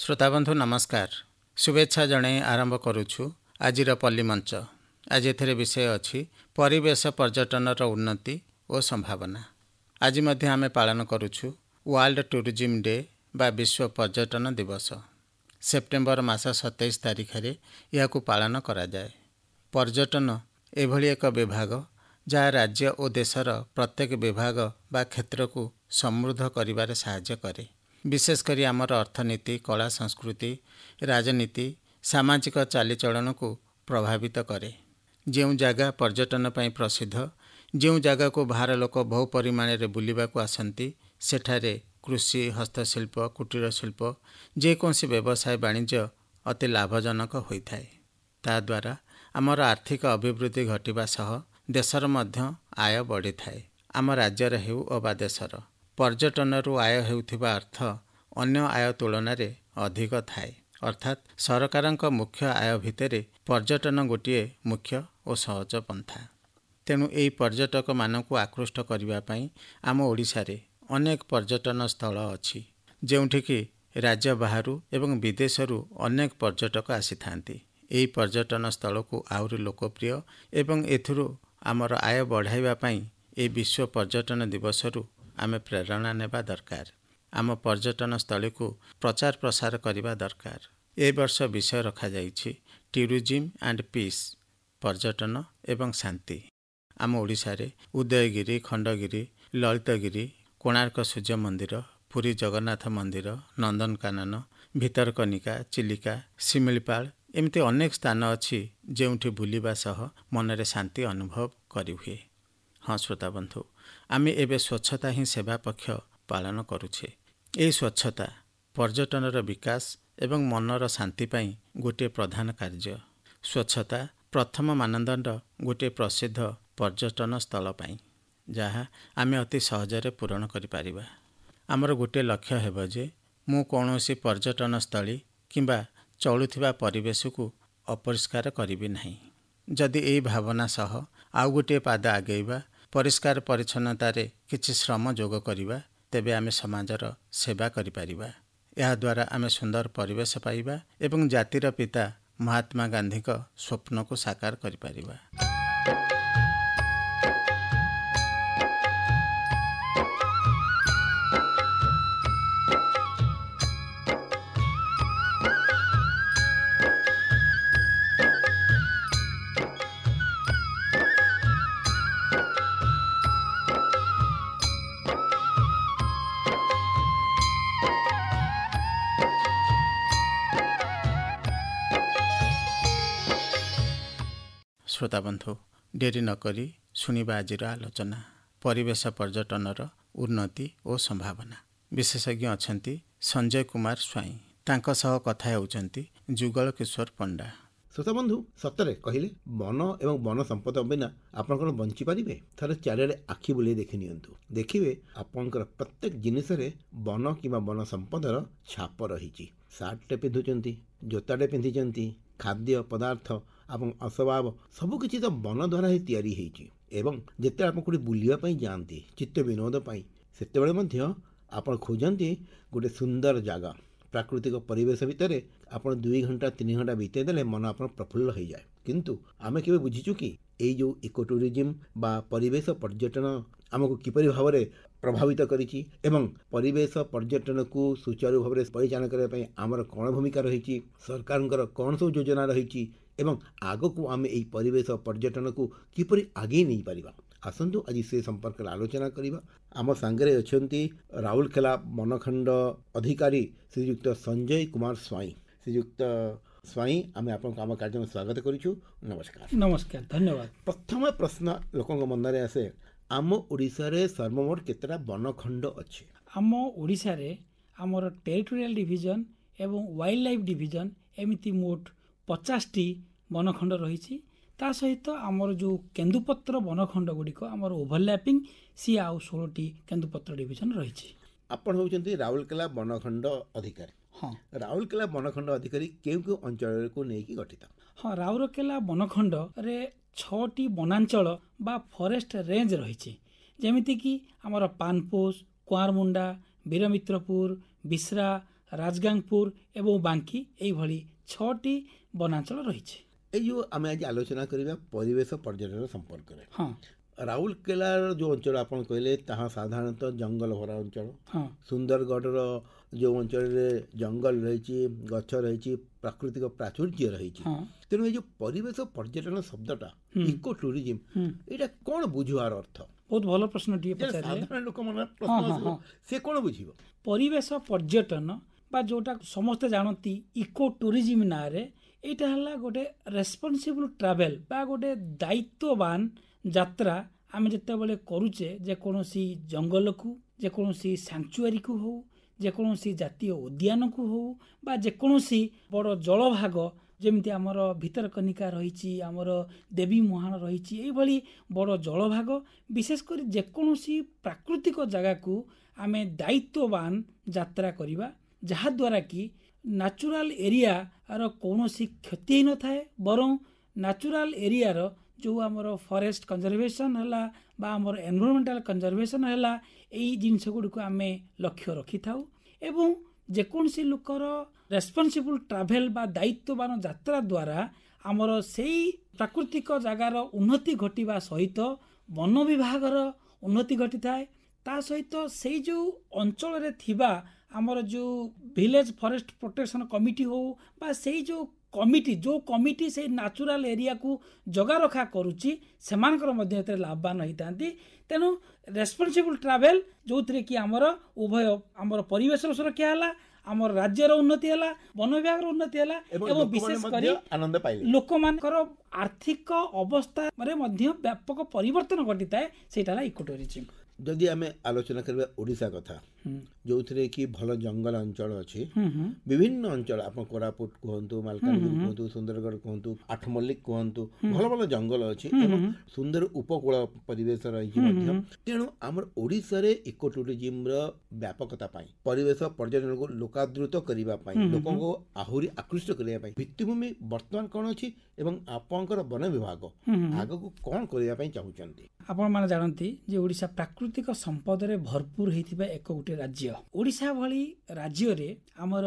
श्रोताबंधु नमस्कार। शुभेच्छा जणाई आरंभ करुछु आजिर पल्ली मंच। आज एथिरे विषय अछि परिवेश पर्यटनर उन्नति और संभावना। आज मध्य आमे पालन करुछु वर्ल्ड टूरिज्म डे बा विश्व पर्यटन दिवस। सेप्टेम्बर मास 27 तारिख रे याकु पालन करा जाए। पर्यटन एभली एक विभाग जहाँ राज्य और देशर प्रत्येक विभाग बा क्षेत्र को समृद्ध करिबारे सहाय्य करे। विशेषकर आमर अर्थनीति, कला, संस्कृति, राजनीति, सामाजिक चालीचलन को प्रभावित करे। जो जगह पर्यटन पई प्रसिद्ध, जो जगह को बाहर लोक बहु परिमाण रे बुलिबा को आसंती, सेठारे कृषि, हस्तशिल्प, कुटीर शिल्प जेकोसी व्यवसाय वाणिज्य अति लाभजनक होइथाए। ता द्वारा आमर आर्थिक अभिवृद्धि घटिबा सह देशर मध्य आय बढ़ी थाए। आम राज्यर हेउ अबा देशर पर्यटनरू आय हेउथिबा अर्थ अन्य आय तुलन रे अधिक थाए। अर्थात सरकारक मुख्य आय भितरे पर्यटन गोटे मुख्य और सहज पंथा। तेणु एई पर्यटक मानकु आकृष्ट करिबा पई आम ओडिशारे अनेक पर्यटन स्थल अछि, जेउठिकी राज्य बाहरु एवं विदेशरू अनेक पर्यटक आसीथांती। एई पर्यटन स्थल को आउरी लोकप्रिय एवं एथुरु आमर आय बढ़ाइबा पई ए विश्व पर्यटन दिवसरू आमे प्रेरणा नेबा दरकार। आम पर्यटन स्थल को प्रचार प्रसार करिबा दरकार। ए वर्ष विषय रखा जाइछि टूरिज्म एंड पीस, पर्यटन एवं शांति। आम ओडिशारे उदयगिरी, खंडगिरी, ललितगिरी, कोणार्क सूर्य मंदिर, पुरी जगन्नाथ मंदिर, नंदनकानन, भितरकनिका, चिलिका, शिमिलीपाल एमती अनेक स्थान अछि जेउठी बुलिबा सह मनरे शांति अनुभव करि हुए। हाँ श्रोता बंधु, आमे एबे स्वच्छता ही सेवा पक्ष पालन करुछे। ए स्वच्छता पर्यटनर विकास एवं मनर शांति पाई गोटे प्रधान कार्य। स्वच्छता प्रथम मानदंड गोटे प्रसिद्ध पर्यटन स्थल पाई, जहाँ आमे अति सहजरे पूरण करि पारिबा। आमर गोटे लक्ष्य हेबो जे मु कोनोसी पर्यटन स्थली किंबा चलुथिबा परिवेश को अपरिष्कार करिबि नाही। जदि एई भावना सह आउ गोटे पाद आगेइबा, परिष्कार परिच्छन्नतारे किछि श्रम जोग करिबा, तेबे आमे समाजर सेवा करि पारिबा। या द्वारा आमे सुंदर परिवेश पाइबा एवं जातिर पिता महात्मा गांधी का स्वप्न को साकार करि पारिबा। श्रोता बंधु, डेरी नकरी सुनिबा आजिर आलोचना परिवेश पर्यटनर उन्नति और संभावना। विशेषज्ञ अछंती संजय कुमार स्वाई, तांका सह कथा हेउचंती जुगल किशोर पंडा। श्रोता बंधु, सतरे कहले वन एवं वन संपद बिना आपण कौन बंची पारिबे? थरे चारिआडे आखि बुले देखि नियंतु, देखिबे आपनकर प्रत्येक जिनिसरे वन किंबा वन संपदर छाप रहिछि। सार्टटे पिंधुचंती, जोताटे पिंधिचंती, खाद्य पदार्थ ଏବଂ ଅସ୍ୱଭାବ ସବୁକିଛି ତ ବନ ଦ୍ୱାରା ହିଁ ତିଆରି ହେଇଛି। ଏବଂ ଯେତେବେଳେ ଆପଣ କେଉଁଠି ବୁଲିବା ପାଇଁ ଯାଆନ୍ତି ଚିତ୍ତ ବିନୋଦ ପାଇଁ, ସେତେବେଳେ ମଧ୍ୟ ଆପଣ ଖୋଜନ୍ତି ଗୋଟେ ସୁନ୍ଦର ଜାଗା, ପ୍ରାକୃତିକ ପରିବେଶ ଭିତରେ ଆପଣ 2 ଘଣ୍ଟା 3 ଘଣ୍ଟା ବିତେଇ ଦେଲେ ମନ ଆପଣ ପ୍ରଫୁଲ୍ଲ ହେଇଯାଏ। କିନ୍ତୁ ଆମେ କେବେ ବୁଝିଛୁ କି ଏଇ ଯେଉଁ ଇକୋ ଟୁରିଜିମ୍ ବା ପରିବେଶ ପର୍ଯ୍ୟଟନ ଆମକୁ କିପରି ଭାବରେ ପ୍ରଭାବିତ କରିଛି ଏବଂ ପରିବେଶ ପର୍ଯ୍ୟଟନକୁ ସୁଚାରୁ ଭାବରେ ପରିଚାଳନା କରିବା ପାଇଁ ଆମର କ'ଣ ଭୂମିକା ରହିଛି, ସରକାରଙ୍କର କ'ଣ ସବୁ ଯୋଜନା ରହିଛି ଏବଂ ଆଗକୁ ଆମେ ଏହି ପରିବେଶ ପର୍ଯ୍ୟଟନକୁ କିପରି ଆଗେଇ ନେଇପାରିବା। ଆସନ୍ତୁ ଆଜି ସେ ସମ୍ପର୍କରେ ଆଲୋଚନା କରିବା। ଆମ ସାଙ୍ଗରେ ଅଛନ୍ତି ରାଉରକେଲା ବନଖଣ୍ଡ ଅଧିକାରୀ ଶ୍ରୀଯୁକ୍ତ ସଞ୍ଜୟ କୁମାର ସ୍ୱାଇଁ। ଶ୍ରୀଯୁକ୍ତ ସ୍ୱାଇଁ, ଆମେ ଆପଣଙ୍କୁ ଆମ କାର୍ଯ୍ୟକ୍ରମ ସ୍ୱାଗତ କରୁଛୁ। ନମସ୍କାର। ନମସ୍କାର, ଧନ୍ୟବାଦ। ପ୍ରଥମ ପ୍ରଶ୍ନ ଲୋକଙ୍କ ମନରେ ଆସେ, ଆମ ଓଡ଼ିଶାରେ ସର୍ବମୋଟ କେତେଟା ବନଖଣ୍ଡ ଅଛି? ଆମ ଓଡ଼ିଶାରେ ଆମର ଟେରିଟୋରିଆଲ ଡିଭିଜନ ଏବଂ ୱାଇଲ୍ଡ ଲାଇଫ୍ ଡିଭିଜନ ଏମିତି ମୋଟ 50ଟି ବନଖଣ୍ଡ ରହିଛି। ତା ସହିତ ଆମର ଯେଉଁ କେନ୍ଦୁପତ୍ର ବନଖଣ୍ଡ ଗୁଡ଼ିକ ଆମର ଓଭରଲ୍ୟାପିଂ ସିଏ ଆଉ 16ଟି କେନ୍ଦୁପତ୍ର ଡିଭିଜନ ରହିଛି। ଆପଣ ହେଉଛନ୍ତି ରାଉରକେଲା ବନଖଣ୍ଡ ଅଧିକାରୀ। ହଁ, ରାଉରକେଲା ବନଖଣ୍ଡ ଅଧିକାରୀ କେଉଁ କେଉଁ ଅଞ୍ଚଳକୁ ନେଇକି ଗଠିତ? ହଁ, ରାଉରକେଲା ବନଖଣ୍ଡରେ 6ଟି ବନାଞ୍ଚଳ ବା ଫରେଷ୍ଟ ରେଞ୍ଜ ରହିଛି, ଯେମିତିକି ଆମର ପାନପୋଷ, କୁଆଁରମୁଣ୍ଡା, ବୀରମିତ୍ରପୁର, ବିଶ୍ରା, ରାଜଗାଙ୍ଗପୁର ଏବଂ ବାଙ୍କି ଏଇଭଳି 6ଟି ବନାଞ୍ଚଳ ରହିଛି। ଏଇ ଯେଉଁ ଆମେ ଆଜି ଆଲୋଚନା କରିବା ପରିବେଶ ପର୍ଯ୍ୟଟନ ସମ୍ପର୍କରେ, ହଁ ରାଉରକେଲାର ଯେଉଁ ଅଞ୍ଚଳ ଆପଣ କହିଲେ ତାହା ସାଧାରଣତଃ ଜଙ୍ଗଲ ଭରା ଅଞ୍ଚଳ। ହଁ ସୁନ୍ଦରଗଡ଼ର ଯେଉଁ ଅଞ୍ଚଳରେ ଜଙ୍ଗଲ ରହିଛି, ଗଛ ରହିଛି, ପ୍ରାକୃତିକ ପ୍ରାଚୁର୍ଯ୍ୟ ରହିଛି। ହଁ ତେଣୁ ଏଇ ଯେଉଁ ପରିବେଶ ପର୍ଯ୍ୟଟନ ଶବ୍ଦଟା ଇକୋ ଟୁରିଜିମ୍, ଏଇଟା କ'ଣ ବୁଝିବାର ଅର୍ଥ? ବହୁତ ଭଲ ପ୍ରଶ୍ନଟିଏ ଯେ ପଚାରିଲେ। ସାଧାରଣ ଲୋକମାନେ ହଁ, ପ୍ରଶ୍ନ ହଁ, ଆସିବ, ହଁ। ସେ କ'ଣ ବୁଝିବ? ପରିବେଶ ପର୍ଯ୍ୟଟନ ବା ଯୋଉଟା ସମସ୍ତେ ଜାଣନ୍ତି ଇକୋ ଟୁରିଜିମ୍ ନାଁରେ, ଏଇଟା ହେଲା ଗୋଟେ ରେସ୍ପନ୍ସିବୁଲ୍ ଟ୍ରାଭେଲ୍ ବା ଗୋଟେ ଦାୟିତ୍ୱବାନ ଯାତ୍ରା। ଆମେ ଯେତେବେଳେ କରୁଛେ ଯେକୌଣସି ଜଙ୍ଗଲକୁ, ଯେକୌଣସି ସାଙ୍ଚୁଆରୀକୁ ହଉ, ଯେକୌଣସି ଜାତୀୟ ଉଦ୍ୟାନକୁ ହଉ ବା ଯେକୌଣସି ବଡ଼ ଜଳଭାଗ ଯେମିତି ଆମର ଭିତରକନିକା ରହିଛି, ଆମର ଦେବୀ ମୁହାଣ ରହିଛି, ଏଇଭଳି ବଡ଼ ଜଳଭାଗ, ବିଶେଷ କରି ଯେକୌଣସି ପ୍ରାକୃତିକ ଜାଗାକୁ ଆମେ ଦାୟିତ୍ୱବାନ ଯାତ୍ରା କରିବା, ଯାହାଦ୍ୱାରା କି ନ୍ୟାଚୁରାଲ ଏରିଆର କୌଣସି କ୍ଷତି ହେଇନଥାଏ, ବରଂ ନ୍ୟାଚୁରାଲ ଏରିଆର ଯେଉଁ ଆମର ଫରେଷ୍ଟ କନଜରଭେସନ୍ ହେଲା ବା ଆମର ଏନଭାରମେଣ୍ଟାଲ କନଜରଭେସନ୍ ହେଲା, ଏଇ ଜିନିଷ ଗୁଡ଼ିକୁ ଆମେ ଲକ୍ଷ୍ୟ ରଖିଥାଉ। ଏବଂ ଯେକୌଣସି ଲୋକର ରେସ୍ପନ୍ସିବୁଲ୍ ଟ୍ରାଭେଲ୍ ବା ଦାୟିତ୍ୱବାନ ଯାତ୍ରା ଦ୍ୱାରା ଆମର ସେଇ ପ୍ରାକୃତିକ ଜାଗାର ଉନ୍ନତି ଘଟିବା ସହିତ ବନ ବିଭାଗର ଉନ୍ନତି ଘଟିଥାଏ। ତା ସହିତ ସେଇ ଯେଉଁ ଅଞ୍ଚଳରେ ଥିବା ଆମର ଯେଉଁ ଭିଲେଜ ଫରେଷ୍ଟ ପ୍ରୋଟେକ୍ସନ୍ କମିଟି ହଉ ବା ସେଇ ଯେଉଁ କମିଟି ସେଇ ନ୍ୟାଚୁରାଲ ଏରିଆକୁ ଜଗା ରଖା କରୁଛି, ସେମାନଙ୍କର ମଧ୍ୟ ଏଥିରେ ଲାଭବାନ ହେଇଥାନ୍ତି। ତେଣୁ ରେସ୍ପନ୍ସିବୁଲ୍ ଟ୍ରାଭେଲ୍ ଯେଉଁଥିରେ କି ଆମର ଉଭୟ ଆମର ପରିବେଶର ସୁରକ୍ଷା ହେଲା, ଆମର ରାଜ୍ୟର ଉନ୍ନତି ହେଲା, ବନ ବିଭାଗର ଉନ୍ନତି ହେଲା ଏବଂ ବିଶେଷ କରି ଆନନ୍ଦ ପାଇଲେ। ଲୋକମାନଙ୍କର ଆର୍ଥିକ ଅବସ୍ଥାରେ ମଧ୍ୟ ବ୍ୟାପକ ପରିବର୍ତ୍ତନ ଘଟିଥାଏ। ସେଇଟା ହେଲା ଇକୋ ଟୁରିଜିମ୍। ଯଦି ଆମେ ଆଲୋଚନା କରିବା ଓଡ଼ିଶା କଥା, ଯେଉଁଥିରେ କି ଭଲ ଜଙ୍ଗଲ ଅଞ୍ଚଳ ଅଛି, ବିଭିନ୍ନ ଅଞ୍ଚଳ, ଆପଣ କୋରାପୁଟ କୁହନ୍ତୁ, ମାଲକାନଗିରି କୁହନ୍ତୁ, ସୁନ୍ଦରଗଡ଼ କୁହନ୍ତୁ, ଆଠମଲ୍ଲିକ କୁହନ୍ତୁ, ଭଲ ଭଲ ଜଙ୍ଗଲ ଅଛି ଏବଂ ସୁନ୍ଦର ଉପକୂଳ ପରିବେଶ ରହିଛି ମଧ୍ୟ। ତେଣୁ ଆମର ଓଡ଼ିଶାରେ ଇକୋ ଟୁରିଜିମ୍ର ବ୍ୟାପକତା ପାଇଁ, ପରିବେଶ ପର୍ଯ୍ୟଟନକୁ ଲୋକାଦୃତ କରିବା ପାଇଁ, ଲୋକଙ୍କୁ ଆହୁରି ଆକୃଷ୍ଟ କରିବା ପାଇଁ ଭିତ୍ତିଭୂମି ବର୍ତ୍ତମାନ କ'ଣ ଅଛି ଏବଂ ଆପଣଙ୍କର ବନ ବିଭାଗ ଆଗକୁ କ'ଣ କରିବା ପାଇଁ ଚାହୁଁଛନ୍ତି? ଆପଣମାନେ ଜାଣନ୍ତି ଯେ ଓଡ଼ିଶା ପ୍ରାକୃତିକ ସମ୍ପଦରେ ଭରପୁର ହେଇଥିବା ଗୋଟେ ରାଜ୍ୟ। ଓଡ଼ିଶା ଭଳି ରାଜ୍ୟରେ ଆମର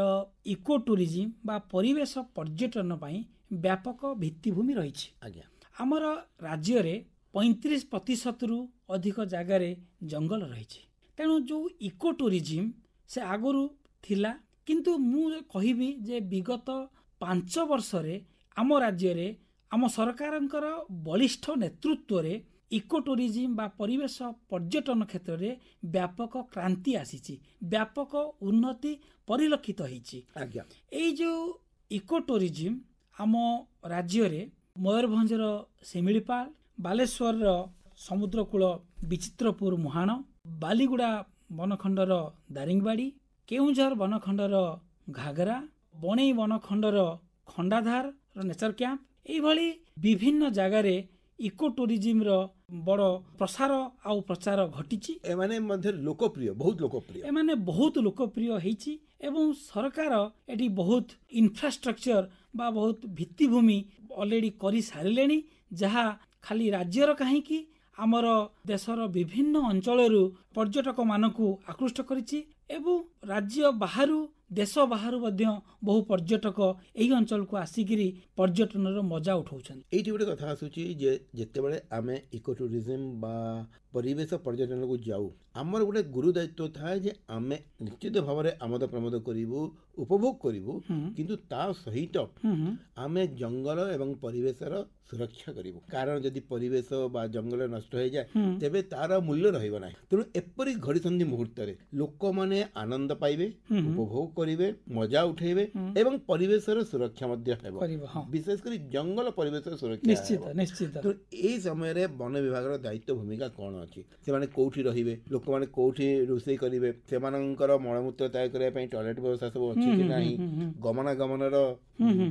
ଇକୋ ଟୁରିଜିମ୍ ବା ପରିବେଶ ପର୍ଯ୍ୟଟନ ପାଇଁ ବ୍ୟାପକ ଭିତ୍ତିଭୂମି ରହିଛି। ଆଜ୍ଞା, ଆମର ରାଜ୍ୟରେ 35% ଅଧିକ ଜାଗାରେ ଜଙ୍ଗଲ ରହିଛି। ତେଣୁ ଯେଉଁ ଇକୋ ଟୁରିଜିମ୍ ସେ ଆଗରୁ ଥିଲା, କିନ୍ତୁ ମୁଁ କହିବି ଯେ ବିଗତ 5 ବର୍ଷରେ ଆମ ରାଜ୍ୟରେ ଆମ ସରକାରଙ୍କର ବଳିଷ୍ଠ ନେତୃତ୍ୱରେ ଇକୋ ଟୁରିଜିମ୍ ବା ପରିବେଶ ପର୍ଯ୍ୟଟନ କ୍ଷେତ୍ରରେ ବ୍ୟାପକ କ୍ରାନ୍ତି ଆସିଛି, ବ୍ୟାପକ ଉନ୍ନତି ପରିଲକ୍ଷିତ ହେଇଛି। ଆଜ୍ଞା, ଏଇ ଯେଉଁ ଇକୋ ଟୁରିଜିମ୍ ଆମ ରାଜ୍ୟରେ ମୟୂରଭଞ୍ଜର ଶିମିଳିପାଳ, ବାଲେଶ୍ୱରର ସମୁଦ୍ରକୂଳ ବିଚିତ୍ରପୁର ମୁହାଣ, ବାଲିଗୁଡ଼ା ବନଖଣ୍ଡର ଦାରିଙ୍ଗବାଡ଼ି, କେଉଁଝର ବନଖଣ୍ଡର ଘାଗରା, ବଣେଇ ବନଖଣ୍ଡର ଖଣ୍ଡାଧାରର ନେଚର କ୍ୟାମ୍ପ, ଏଇଭଳି ବିଭିନ୍ନ ଜାଗାରେ ଇକୋ ଟୁରିଜିମ୍ର ବଡ଼ ପ୍ରସାର ଆଉ ପ୍ରଚାର ଘଟିଛି। ଏମାନେ ମଧ୍ୟ ଲୋକପ୍ରିୟ, ବହୁତ ଲୋକପ୍ରିୟ। ଏମାନେ ବହୁତ ଲୋକପ୍ରିୟ ହେଇଛି ଏବଂ ସରକାର ଏଠି ବହୁତ ଇନଫ୍ରାଷ୍ଟ୍ରକ୍ଚର ବା ବହୁତ ଭିତ୍ତିଭୂମି ଅଲରେଡ଼ି କରିସାରିଲେଣି, ଯାହା ଖାଲି ରାଜ୍ୟର କାହିଁକି ଆମର ଦେଶର ବିଭିନ୍ନ ଅଞ୍ଚଳରୁ ପର୍ଯ୍ୟଟକମାନଙ୍କୁ ଆକୃଷ୍ଟ କରିଛି ଏବଂ ରାଜ୍ୟ ବାହାରୁ, ଦେଶ ବାହାରୁ ମଧ୍ୟ ବହୁ ପର୍ଯ୍ୟଟକ ଏହି ଅଞ୍ଚଳକୁ ଆସିକିରି ପର୍ଯ୍ୟଟନର ମଜା ଉଠାଉଛନ୍ତି। ଏଇଠି ଗୋଟେ କଥା ଆସୁଛି ଯେ ଯେତେବେଳେ ଆମେ ଇକୋ ଟୁରିଜିମ୍ ବା ପରିବେଶ ପର୍ଯ୍ୟଟନକୁ ଯାଉ, ଆମର ଗୋଟେ ଗୁରୁ ଦାୟିତ୍ୱ ଥାଏ ଯେ ଆମେ ନିଶ୍ଚିତ ଭାବରେ ଆମୋଦ ପ୍ରମୋଦ କରିବୁ, ଉପଭୋଗ କରିବୁ, କିନ୍ତୁ ତା ସହିତ ଆମେ ଜଙ୍ଗଲ ଏବଂ ପରିବେଶର ସୁରକ୍ଷା କରିବୁ। କାରଣ ଯଦି ପରିବେଶ ବା ଜଙ୍ଗଲ ନଷ୍ଟ ହୋଇଯାଏ ତେବେ ତାର ମୂଲ୍ୟ ରହିବ ନାହିଁ। ତେଣୁ ଏପରି ଘଡ଼ିସନ୍ଧି ମୁହୂର୍ତ୍ତରେ ଲୋକମାନେ ଆନନ୍ଦ ପାଇବେ, ଉପଭୋଗ କରିବେ, ମଜା ଉଠେଇବେ ଏବଂ ପରିବେଶର ସୁରକ୍ଷା ମଧ୍ୟ ହେବ, ବିଶେଷ କରି ଜଙ୍ଗଲ ପରିବେଶର ସୁରକ୍ଷା। ନିଶ୍ଚିତ। ଏଇ ସମୟରେ ବନ ବିଭାଗର ଦାୟିତ୍ୱ ଭୂମିକା କ'ଣ ଅଛି? ସେମାନେ କୋଉଠି ରହିବେ, ଲୋକମାନେ କୋଉଠି ରୋଷେଇ କରିବେ, ସେମାନଙ୍କର ମଳମୂତ୍ର ତ୍ୟାଗ କରିବା ପାଇଁ ଟଏଲେଟ ବ୍ୟବସ୍ଥା ସବୁ ଅଛି କି ନାହିଁ, ଗମନାଗମନର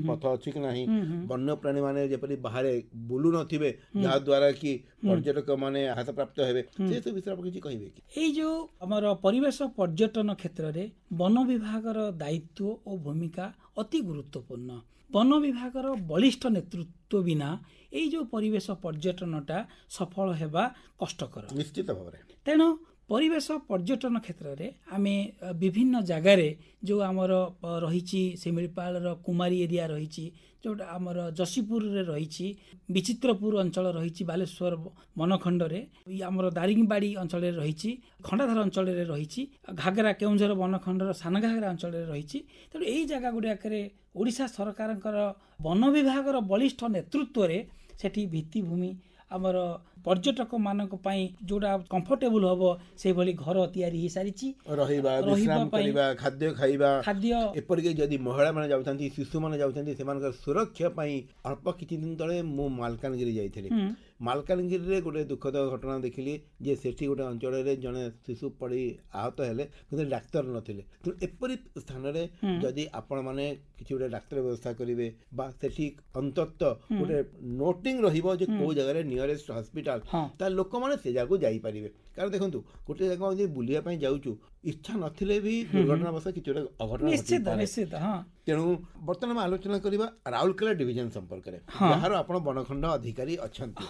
ପଥ ଅଛି କି ନାହିଁ, ବନ୍ୟପ୍ରାଣୀ ମାନେ ଯେପରି ବାହାରେ ବୁଲୁ ନଥିବେ ଯାହାଦ୍ୱାରା କି ପର୍ଯ୍ୟଟକ ମାନେ ଆଘାତପ୍ରାପ୍ତ ହେବେ, ସେସବୁ ବିଷୟରେ ଆପଣ କିଛି କହିବେ କି? ଏଇ ଯେଉଁ ଆମର ପରିବେଶ ପର୍ଯ୍ୟଟନ କ୍ଷେତ୍ରରେ ବନ ବିଭାଗର ଦାୟିତ୍ୱ ଓ ଭୂମିକା ଅତି ଗୁରୁତ୍ୱପୂର୍ଣ୍ଣ। ବନ ବିଭାଗର ବଳିଷ୍ଠ ନେତୃତ୍ୱ ବିନା ଏଇ ଯେଉଁ ପରିବେଶ ପର୍ଯ୍ୟଟନଟା ସଫଳ ହେବା କଷ୍ଟକର। ନିଶ୍ଚିତ ଭାବରେ। ତେଣୁ ପରିବେଶ ପର୍ଯ୍ୟଟନ କ୍ଷେତ୍ରରେ ଆମେ ବିଭିନ୍ନ ଜାଗାରେ ଯେଉଁ ଆମର ରହିଛି ଶିମିଳିପାଳର କୁମାରୀ ଏରିଆ ରହିଛି, ଯେଉଁଟା ଆମର ଯଶୀପୁରରେ ରହିଛି, ବିଚିତ୍ରପୁର ଅଞ୍ଚଳ ରହିଛି ବାଲେଶ୍ୱର ବନଖଣ୍ଡରେ, ଆମର ଦାରିଙ୍ଗବାଡ଼ି ଅଞ୍ଚଳରେ ରହିଛି, ଖଣ୍ଡାଧାର ଅଞ୍ଚଳରେ ରହିଛି, ଘାଗରା କେଉଁଝର ବନଖଣ୍ଡର ସାନ ଘାଗରା ଅଞ୍ଚଳରେ ରହିଛି। ତେଣୁ ଏହି ଜାଗା ଗୁଡ଼ିକରେ ଓଡ଼ିଶା ସରକାରଙ୍କର ବନ ବିଭାଗର ବଳିଷ୍ଠ ନେତୃତ୍ୱରେ ସେଠି ଭିତ୍ତିଭୂମି ଆମର ପର୍ଯ୍ୟଟକମାନଙ୍କ ପାଇଁ ଯେଉଁଟା କମ୍ଫର୍ଟେବୁଲ ହେବ ସେଇଭଳି ଘର ତିଆରି ହୋଇସାରିଛି। ରହିବା, ବିଶ୍ରାମ କରିବା, ଖାଦ୍ୟ ଖାଇବା, ଏପରିକି ଯଦି ମହିଳାମାନେ ଯାଉଛନ୍ତି, ଶିଶୁମାନେ ଯାଉଛନ୍ତି, ସେମାନଙ୍କର ସୁରକ୍ଷା ପାଇଁ ଅଳ୍ପ କିଛି ଦିନ ତଳେ ମୁଁ ମାଲକାନଗିରି ଯାଇଥିଲି। ମାଲକାନଗିରିରେ ଗୋଟେ ଦୁଃଖଦ ଘଟଣା ଦେଖିଲି ଯେ ସେଠି ଗୋଟେ ଅଞ୍ଚଳରେ ଜଣେ ଶିଶୁ ପଡ଼ି ଆହତ ହେଲେ, କିନ୍ତୁ ଡାକ୍ତର ନଥିଲେ। ତେଣୁ ଏପରି ସ୍ଥାନରେ ଯଦି ଆପଣମାନେ କିଛି ଗୋଟେ ଡାକ୍ତର ବ୍ୟବସ୍ଥା କରିବେ ବା ସେଠି ଅନ୍ତତଃ ଗୋଟେ ନୋଟିଂ ରହିବ ଯେ କେଉଁ ଜାଗାରେ ନିୟରେଷ୍ଟ ହସ୍ପିଟାଲ, ତାହେଲେ ଲୋକମାନେ ସେ ଜାଗାକୁ ଯାଇପାରିବେ। କାରଣ ଦେଖନ୍ତୁ, ଗୋଟେ ଜାଗା ଯଦି ବୁଲିବା ପାଇଁ ଯାଉଛୁ, ଇଚ୍ଛା ନଥିଲେ ବି ଦୁର୍ଘଟଣାବଶ କିଛି ଗୋଟେ ଅଘଟଣ ଘଟିପାରେ। ତେଣୁ ବର୍ତ୍ତମାନ ଆମେ ଆଲୋଚନା କରିବା ରାଉରକେଲା ଡିଭିଜନ ସମ୍ପର୍କରେ, ଯାହାର ଆପଣ ବନଖଣ୍ଡ ଅଧିକାରୀ ଅଛନ୍ତି।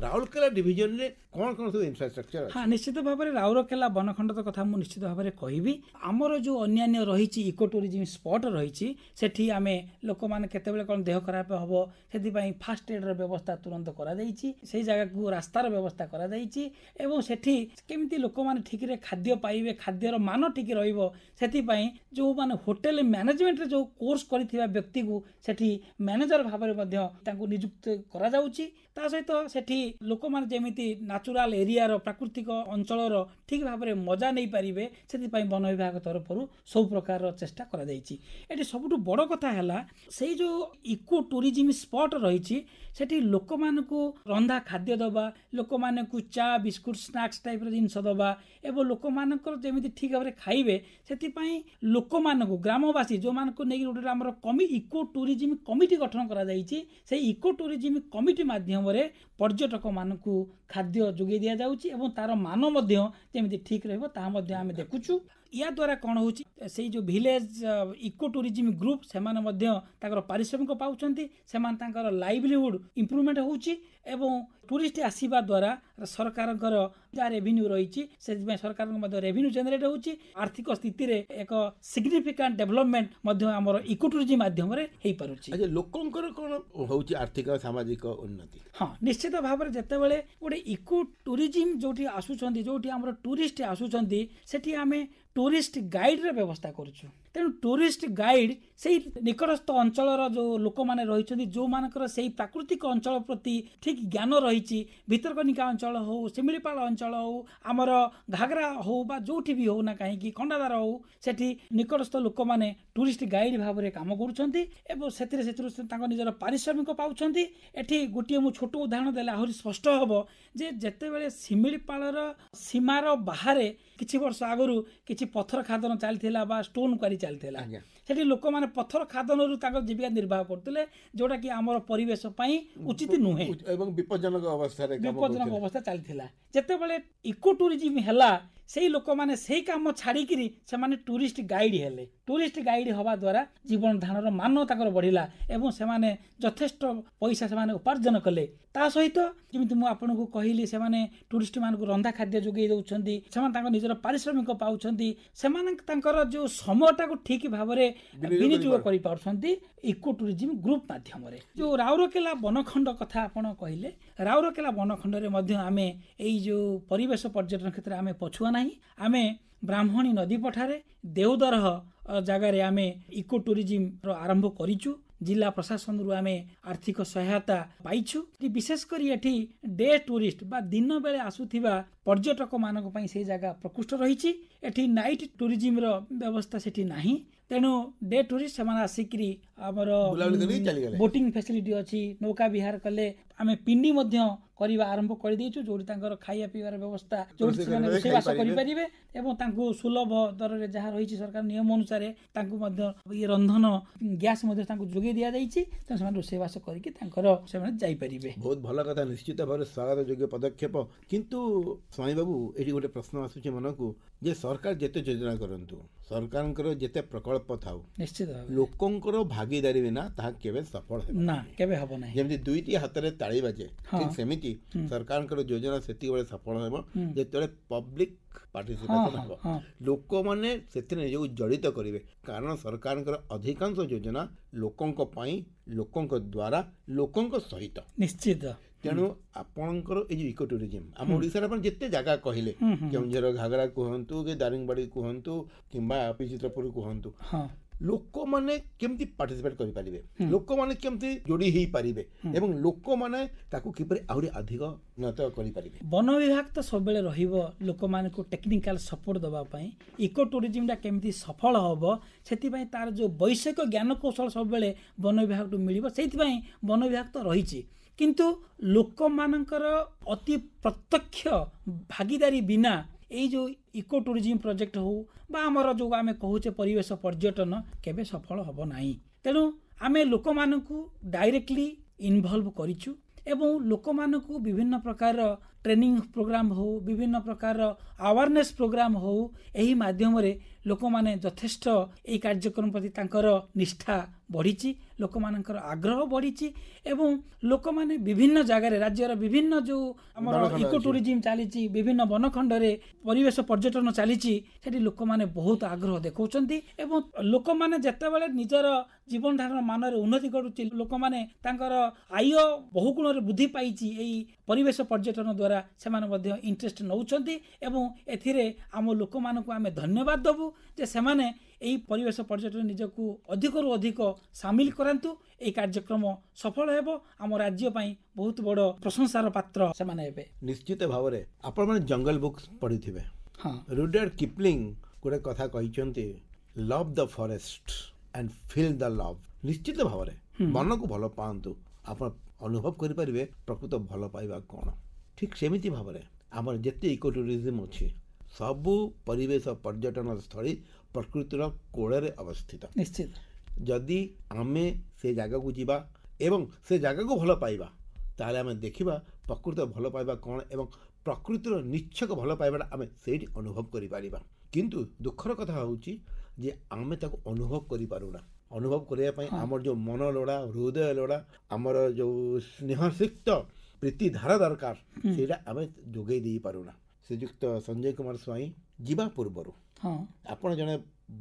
ରାଉରକେଲା ଡିଭିଜନରେ କ'ଣ କ'ଣ ସବୁ ଇନଫ୍ରାଷ୍ଟ୍ରକ୍ଚର ଅଛି? ନିଶ୍ଚିତ ଭାବରେ ରାଉରକେଲା ବନଖଣ୍ଡ କଥା ମୁଁ ନିଶ୍ଚିତ ଭାବରେ କହିବି। ଆମର ଯେଉଁ ଅନ୍ୟାନ୍ୟ ରହିଛି ଇକୋ ଟୁରିଜିମ୍ ସ୍ପଟ ରହିଛି, ସେଠି ଆମେ ଲୋକମାନେ କେତେବେଳେ କ'ଣ ଦେହ ଖରାପ ହେବ ସେଥିପାଇଁ ଫାଷ୍ଟ ଏଡ୍ର ବ୍ୟବସ୍ଥା ତୁରନ୍ତ କରାଯାଇଛି। ସେଇ ଜାଗାକୁ ରାସ୍ତାର ବ୍ୟବସ୍ଥା କରାଯାଇଛି ଏବଂ ସେଠି କେମିତି ଲୋକମାନେ ଠିକରେ ଖାଦ୍ୟ ପାଇବେ, ଖାଦ୍ୟର ମାନ ଠିକ ରହିବ, ସେଥିପାଇଁ ଯେଉଁମାନେ ହୋଟେଲ ମ୍ୟାନେଜମେଣ୍ଟରେ ଯେଉଁ କୋର୍ସ କରିଥିବା ବ୍ୟକ୍ତିକୁ ସେଠି ମ୍ୟାନେଜର ଭାବରେ ମଧ୍ୟ ତାଙ୍କୁ ନିଯୁକ୍ତ କରାଯାଉଛି। ତା ସହିତ ସେଠି ଲୋକମାନେ ଯେମିତି ନ୍ୟାଚୁରାଲ ଏରିଆର ପ୍ରାକୃତିକ ଅଞ୍ଚଳର ଠିକ ଭାବରେ ମଜା ନେଇପାରିବେ, ସେଥିପାଇଁ ବନ ବିଭାଗ ତରଫରୁ ସବୁ ପ୍ରକାରର ଚେଷ୍ଟା କରାଯାଇଛି। ଏଠି ସବୁଠୁ ବଡ଼ କଥା ହେଲା ସେଇ ଯେଉଁ ଇକୋ ଟୁରିଜିମ୍ ସ୍ପଟ ରହିଛି, ସେଠି ଲୋକମାନଙ୍କୁ ରନ୍ଧା ଖାଦ୍ୟ ଦେବା, ଲୋକମାନଙ୍କୁ ଚା ବିସ୍କୁଟ ସ୍ନାକ୍ସ ଟାଇପ୍ର ଜିନିଷ ଦେବା ଏବଂ ଲୋକମାନଙ୍କର ଯେମିତି ଠିକ ଭାବରେ ଖାଇବେ, ସେଥିପାଇଁ ଲୋକମାନଙ୍କୁ ଗ୍ରାମବାସୀ ଯେଉଁମାନଙ୍କୁ ନେଇକି ଗୋଟେ ଆମର ଇକୋ ଟୁରିଜିମ୍ କମିଟି ଗଠନ କରାଯାଇଛି। ସେଇ ଇକୋ ଟୁରିଜିମ୍ କମିଟି ମାଧ୍ୟମରେ ପର୍ଯ୍ୟଟକମାନଙ୍କୁ ଖାଦ୍ୟ ଯୋଗାଇ ଦିଆଯାଉଛି ଏବଂ ତାର ମାନ ମଧ୍ୟ ଯେମିତି ଠିକ ରହିବ ତାହା ମଧ୍ୟ ଆମେ ଦେଖୁଛୁ। ୟା ଦ୍ୱାରା କ'ଣ ହେଉଛି, ସେଇ ଯେଉଁ ଭିଲେଜ ଇକୋ ଟୁରିଜିମ୍ ଗ୍ରୁପ ସେମାନେ ମଧ୍ୟ ତାଙ୍କର ପାରିଶ୍ରମିକ ପାଉଛନ୍ତି, ସେମାନେ ତାଙ୍କର ଲାଇଭଲିହୁଡ୍ ଇମ୍ପ୍ରୁଭମେଣ୍ଟ ହେଉଛି ଏବଂ ଟୁରିଷ୍ଟ ଆସିବା ଦ୍ୱାରା ସରକାରଙ୍କର ଯାହା ରେଭିନ୍ୟୁ ରହିଛି ସେଥିପାଇଁ ସରକାରଙ୍କ ମଧ୍ୟ ରେଭିନ୍ୟୁ ଜେନେରେଟ୍ ହେଉଛି। ଆର୍ଥିକ ସ୍ଥିତିରେ ଏକ ସିଗ୍ନିଫିକାଣ୍ଟ ଡେଭଲପମେଣ୍ଟ ମଧ୍ୟ ଆମର ଇକୋ ଟୁରିଜିମ୍ ମାଧ୍ୟମରେ ହେଇପାରୁଛି। ଲୋକଙ୍କର କ'ଣ ହେଉଛି ଆର୍ଥିକ ସାମାଜିକ ଉନ୍ନତି? ନିଶ୍ଚିତ ଭାବରେ ଯେତେବେଳେ ଗୋଟେ ଇକୋ ଟୁରିଜିମ୍ ଯୋଉଠି ଆସୁଛନ୍ତି, ଯୋଉଠି ଆମର ଟୁରିଷ୍ଟ ଆସୁଛନ୍ତି, ସେଠି ଆମେ ଟୁରିଷ୍ଟ ଗାଇଡର ବ୍ୟବସ୍ଥା କରୁଛୁ। ତେଣୁ ଟୁରିଷ୍ଟ ଗାଇଡ ସେଇ ନିକଟସ୍ଥ ଅଞ୍ଚଳର ଯେଉଁ ଲୋକମାନେ ରହିଛନ୍ତି, ଯେଉଁମାନଙ୍କର ସେଇ ପ୍ରାକୃତିକ ଅଞ୍ଚଳ ପ୍ରତି ଠିକ ଜ୍ଞାନ ରହିଛି, ଭିତରକନିକା ଅଞ୍ଚଳ ହଉ, ଶିମିଳିପାଳ ଅଞ୍ଚଳ ହଉ, ଆମର ଘାଗରା ହଉ ବା ଯୋଉଠି ବି ହଉ ନା କାହିଁକି, ଖଣ୍ଡାଧାର ହଉ, ସେଠି ନିକଟସ୍ଥ ଲୋକମାନେ ଟୁରିଷ୍ଟ ଗାଇଡ ଭାବରେ କାମ କରୁଛନ୍ତି ଏବଂ ସେଥିରୁ ତାଙ୍କ ନିଜର ପାରିଶ୍ରମିକ ପାଉଛନ୍ତି। ଏଠି ଗୋଟିଏ ମୁଁ ଛୋଟ ଉଦାହରଣ ଦେଲେ ଆହୁରି ସ୍ପଷ୍ଟ ହେବ ଯେ ଯେତେବେଳେ ଶିମିଳିପାଳର ସୀମାର ବାହାରେ କିଛି ବର୍ଷ ଆଗରୁ କିଛି ପଥର ଖାଦନ ଚାଲିଥିଲା ବା ଷ୍ଟୋନ୍ କ୍ୱାରି ଚାଲିଥିଲା, ସେଠି ଲୋକମାନେ ପଥର ଖାଦନରୁ ତାଙ୍କର ଜୀବିକା ନିର୍ବାହ କରୁଥିଲେ, ଯୋଉଟା କି ଆମର ପରିବେଶ ପାଇଁ ଉଚିତ ନୁହେଁ ଏବଂ ବିପଜ୍ଜନକ ଅବସ୍ଥା ଚାଲିଥିଲା। ଯେତେବେଳେ ଇକୋ ଟୁରିଜିମ୍ ହେଲା, ସେଇ ଲୋକମାନେ ସେଇ କାମ ଛାଡ଼ିକିରି ସେମାନେ ଟୁରିଷ୍ଟ ଗାଇଡ ହେଲେ। ଟୁରିଷ୍ଟ ଗାଇଡ ହେବା ଦ୍ୱାରା ଜୀବନ ଧାରଣର ମାନ ତାଙ୍କର ବଢ଼ିଲା ଏବଂ ସେମାନେ ଯଥେଷ୍ଟ ପଇସା ସେମାନେ ଉପାର୍ଜନ କଲେ। ତା ସହିତ ଯେମିତି ମୁଁ ଆପଣଙ୍କୁ କହିଲି, ସେମାନେ ଟୁରିଷ୍ଟମାନଙ୍କୁ ରନ୍ଧା ଖାଦ୍ୟ ଯୋଗାଇ ଦେଉଛନ୍ତି, ସେମାନେ ତାଙ୍କ ନିଜର ପାରିଶ୍ରମିକ ପାଉଛନ୍ତି, ସେମାନେ ତାଙ୍କର ଯେଉଁ ସମୟଟାକୁ ଠିକ ଭାବରେ ବିନିଯୋଗ କରିପାରୁଛନ୍ତି ଇକୋ ଟୁରିଜିମ୍ ଗ୍ରୁପ ମାଧ୍ୟମରେ। ଯେଉଁ ରାଉରକେଲା ବନଖଣ୍ଡ କଥା ଆପଣ କହିଲେ, ରାଉରକେଲା ବନଖଣ୍ଡରେ ମଧ୍ୟ ଆମେ ଏଇ ଯେଉଁ ପରିବେଶ ପର୍ଯ୍ୟଟନ କ୍ଷେତ୍ରରେ ଆମେ ପଛୁଆ ନାହିଁ। ଆମେ ବ୍ରାହ୍ମଣୀ ନଦୀ ପଠାରେ ଦେଓଦରହ ଜାଗାରେ ଆମେ ଇକୋ ଟୁରିଜିମ୍ର ଆରମ୍ଭ କରିଛୁ। ଜିଲ୍ଲା ପ୍ରଶାସନରୁ ଆମେ ଆର୍ଥିକ ସହାୟତା ପାଇଛୁ। ବିଶେଷ କରି ଏଠି ଡେ ଟୁରିଷ୍ଟ ବା ଦିନ ବେଳେ ଆସୁଥିବା ପର୍ଯ୍ୟଟକ ମାନଙ୍କ ପାଇଁ ସେଇ ଜାଗା ପ୍ରକୃଷ୍ଟ ରହିଛି। ଏଠି ନାଇଟ୍ ଟୁରିଜିମ୍ର ବ୍ୟବସ୍ଥା ସେଠି ନାହିଁ, ତେଣୁ ଡେ ଟୁରିଷ୍ଟ ସେମାନେ ଆସିକିରି ଆମର ବୋଟିଂ ଫେସିଲିଟି ଅଛି, ନୌକା ବିହାର କଲେ। ଆମେ ପିଣ୍ଡି ମଧ୍ୟ କରିବା ଆରମ୍ଭ କରିଦେଇଛୁ, ଯୋଉଠି ତାଙ୍କର ଖାଇବା ପିଇବାର ବ୍ୟବସ୍ଥା, ଯୋଉଠି ସେମାନେ ରୋଷେଇବାସ କରିପାରିବେ ଏବଂ ତାଙ୍କୁ ସୁଲଭ ଦରରେ ଯାହା ରହିଛି ସରକାର ନିୟମ ଅନୁସାରେ ତାଙ୍କୁ ମଧ୍ୟ ରନ୍ଧନ ଗ୍ୟାସ୍ ମଧ୍ୟ ତାଙ୍କୁ ଯୋଗାଇ ଦିଆଯାଇଛି। ତେଣୁ ସେମାନେ ରୋଷେଇବାସ କରିକି ତାଙ୍କର ସେମାନେ ଯାଇପାରିବେ। ବହୁତ ଭଲ କଥା, ନିଶ୍ଚିତ ଭାବରେ ସ୍ୱାଗତ ଯୋଗ୍ୟ ପଦକ୍ଷେପ। କିନ୍ତୁ ସ୍ୱାମୀ ବାବୁ, ଏଠି ଗୋଟେ ପ୍ରଶ୍ନ ଆସୁଛି ମନକୁ ଯେ ସରକାର ଯେତେ ଯୋଜନା କରନ୍ତୁ, ସରକାରଙ୍କର ଯେତେ ପ୍ରକଳ୍ପ ଥାଉ ନିଶ୍ଚିତ ଭାବେ ଲୋକଙ୍କର ଭାଗିଦାରୀ ବିନା ତାହା କେବେ ସଫଳ ହେବ ନା କେବେ ହବ ନାହିଁ। ଯେମିତି ଦୁଇଟି ହାତରେ ତାଳି ବାଜେ ଠିକ ସେମିତି ସରକାରଙ୍କର ଯୋଜନା ସେତିକିବେଳେ ସଫଳ ହେବ ଯେତେବେଳେ ପବ୍ଲିକ ପାର୍ଟିସିପେସନ ହେବ, ଲୋକମାନେ ସେଥିରେ ନିଜକୁ ଜଡ଼ିତ କରିବେ। କାରଣ ସରକାରଙ୍କର ଅଧିକାଂଶ ଯୋଜନା ଲୋକଙ୍କ ପାଇଁ, ଲୋକଙ୍କ ଦ୍ୱାରା, ଲୋକଙ୍କ ସହିତ। ନିଶ୍ଚିତ। ତେଣୁ ଆପଣଙ୍କର ଏଇ ଯୋଉ ଇକୋ ଟୁରିଜିମ୍ ଆମ ଓଡ଼ିଶାରେ ଆପଣ ଯେତେ ଜାଗା କହିଲେ, କେଉଁଝର ଘାଗରା କୁହନ୍ତୁ କି ଦାରିଙ୍ଗବାଡ଼ି କୁହନ୍ତୁ କିମ୍ବା ବିଚିତ୍ରପୁର କୁହନ୍ତୁ, ଲୋକମାନେ କେମିତି ପାର୍ଟିସିପେଟ୍ କରିପାରିବେ, ଲୋକମାନେ କେମିତି ଯୋଡ଼ି ହେଇପାରିବେ ଏବଂ ଲୋକମାନେ ତାକୁ କିପରି ଆହୁରି ଅଧିକ ଉନ୍ନତ କରିପାରିବେ। ବନ ବିଭାଗ ତ ସବୁବେଳେ ରହିବ ଲୋକମାନଙ୍କୁ ଟେକ୍ନିକାଲ ସପୋର୍ଟ ଦେବା ପାଇଁ। ଇକୋ ଟୁରିଜିମଟା କେମିତି ସଫଳ ହେବ ସେଥିପାଇଁ ତାର ଯେଉଁ ବୈଷୟିକ ଜ୍ଞାନ କୌଶଳ ସବୁବେଳେ ବନ ବିଭାଗଠୁ ମିଳିବ, ସେଇଥିପାଇଁ ବନ ବିଭାଗ ତ ରହିଛି। କିନ୍ତୁ ଲୋକମାନଙ୍କର ଅତି ପ୍ରତ୍ୟକ୍ଷ ଭାଗିଦାରୀ ବିନା ଏଇ ଯେଉଁ ଇକୋ ଟୁରିଜିମ୍ ପ୍ରୋଜେକ୍ଟ ହଉ ବା ଆମର ଯେଉଁ ଆମେ କହୁଛେ ପରିବେଶ ପର୍ଯ୍ୟଟନ କେବେ ସଫଳ ହେବ ନାହିଁ। ତେଣୁ ଆମେ ଲୋକମାନଙ୍କୁ ଡାଇରେକ୍ଟଲି ଇନଭଲ୍ଭ କରିଛୁ ଏବଂ ଲୋକମାନଙ୍କୁ ବିଭିନ୍ନ ପ୍ରକାର ଟ୍ରେନିଂ ପ୍ରୋଗ୍ରାମ ହଉ, ବିଭିନ୍ନ ପ୍ରକାର ଆୱାରନେସ୍ ପ୍ରୋଗ୍ରାମ ହଉ, ଏହି ମାଧ୍ୟମରେ ଲୋକମାନେ ଯଥେଷ୍ଟ ଏହି କାର୍ଯ୍ୟକ୍ରମ ପ୍ରତି ତାଙ୍କର ନିଷ୍ଠା ବଢ଼ିଛି, ଲୋକମାନଙ୍କର ଆଗ୍ରହ ବଢ଼ିଛି ଏବଂ ଲୋକମାନେ ବିଭିନ୍ନ ଜାଗାରେ ରାଜ୍ୟର ବିଭିନ୍ନ ଯେଉଁ ଆମର ଇକୋ ଟୁରିଜିମ୍ ଚାଲିଛି, ବିଭିନ୍ନ ବନଖଣ୍ଡରେ ପରିବେଶ ପର୍ଯ୍ୟଟନ ଚାଲିଛି, ସେଠି ଲୋକମାନେ ବହୁତ ଆଗ୍ରହ ଦେଖାଉଛନ୍ତି ଏବଂ ଲୋକମାନେ ଯେତେବେଳେ ନିଜର ଜୀବନ ଧାରଣ ମାନରେ ଉନ୍ନତି କରୁଛି, ଲୋକମାନେ ତାଙ୍କର ଆୟ ବହୁ ଗୁଣରେ ବୃଦ୍ଧି ପାଇଛି ଏହି ପରିବେଶ ପର୍ଯ୍ୟଟନ ଦ୍ୱାରା, ସେମାନେ ମଧ୍ୟ ଇଣ୍ଟରେଷ୍ଟ ନେଉଛନ୍ତି ଏବଂ ଏଥିରେ ଆମ ଲୋକମାନଙ୍କୁ ଆମେ ଧନ୍ୟବାଦ ଦେବୁ ଯେ ସେମାନେ ଏହି ପରିବେଶ ପର୍ଯ୍ୟଟନ ନିଜକୁ ଅଧିକରୁ ଅଧିକ ସାମିଲ କରାନ୍ତୁ। ଏହି କାର୍ଯ୍ୟକ୍ରମ ସଫଳ ହେବ, ଆମ ରାଜ୍ୟ ପାଇଁ ବହୁତ ବଡ଼ ପ୍ରଶଂସାର ପାତ୍ର ସେମାନେ ହେବେ। ନିଶ୍ଚିତ ଭାବରେ ଆପଣମାନେ ଜଙ୍ଗଲ ବୁକ୍ସ ପଢ଼ିଥିବେ। ରୁଡିୟାର୍ଡ କିପଲିଂ ଗୋଟେ କଥା କହିଛନ୍ତି, love the forest and fill the love. ନିଶ୍ଚିତ ଭାବରେ ବନକୁ ଭଲ ପାଆନ୍ତୁ, ଆପଣ ଅନୁଭବ କରିପାରିବେ ପ୍ରକୃତ ଭଲ ପାଇବା କ'ଣ। ଠିକ୍ ସେମିତି ଭାବରେ ଆମର ଯେତେ ଇକୋ ଟୁରିଜିମ୍ ଅଛି ସବୁ ପରିବେଶ ପର୍ଯ୍ୟଟନ ସ୍ଥଳୀ ପ୍ରକୃତିର କୋଳରେ ଅବସ୍ଥିତ। ନିଶ୍ଚିତ। ଯଦି ଆମେ ସେ ଜାଗାକୁ ଯିବା ଏବଂ ସେ ଜାଗାକୁ ଭଲ ପାଇବା ତାହେଲେ ଆମେ ଦେଖିବା ପ୍ରକୃତ ଭଲ ପାଇବା କ'ଣ ଏବଂ ପ୍ରକୃତିର ନିଚ୍ଛକ ଭଲ ପାଇବାଟା ଆମେ ସେଇଠି ଅନୁଭବ କରିପାରିବା। କିନ୍ତୁ ଦୁଃଖର କଥା ହେଉଛି ଯେ ଆମେ ତାକୁ ଅନୁଭବ କରିପାରୁନା। ଅନୁଭବ କରିବା ପାଇଁ ଆମର ଯେଉଁ ମନ ଲୋଡ଼ା, ହୃଦୟ ଲୋଡ଼ା, ଆମର ଯେଉଁ ସ୍ନେହସିକ୍ତ ପ୍ରୀତିଧାରା ଦରକାର ସେଇଟା ଆମେ ଯୋଗାଇ ଦେଇପାରୁନା। ଶ୍ରୀଯୁକ୍ତ ସଞ୍ଜୟ କୁମାର ସ୍ୱାଇଁ ଯିବା ପୂର୍ବରୁ ଆପଣ ଜଣେ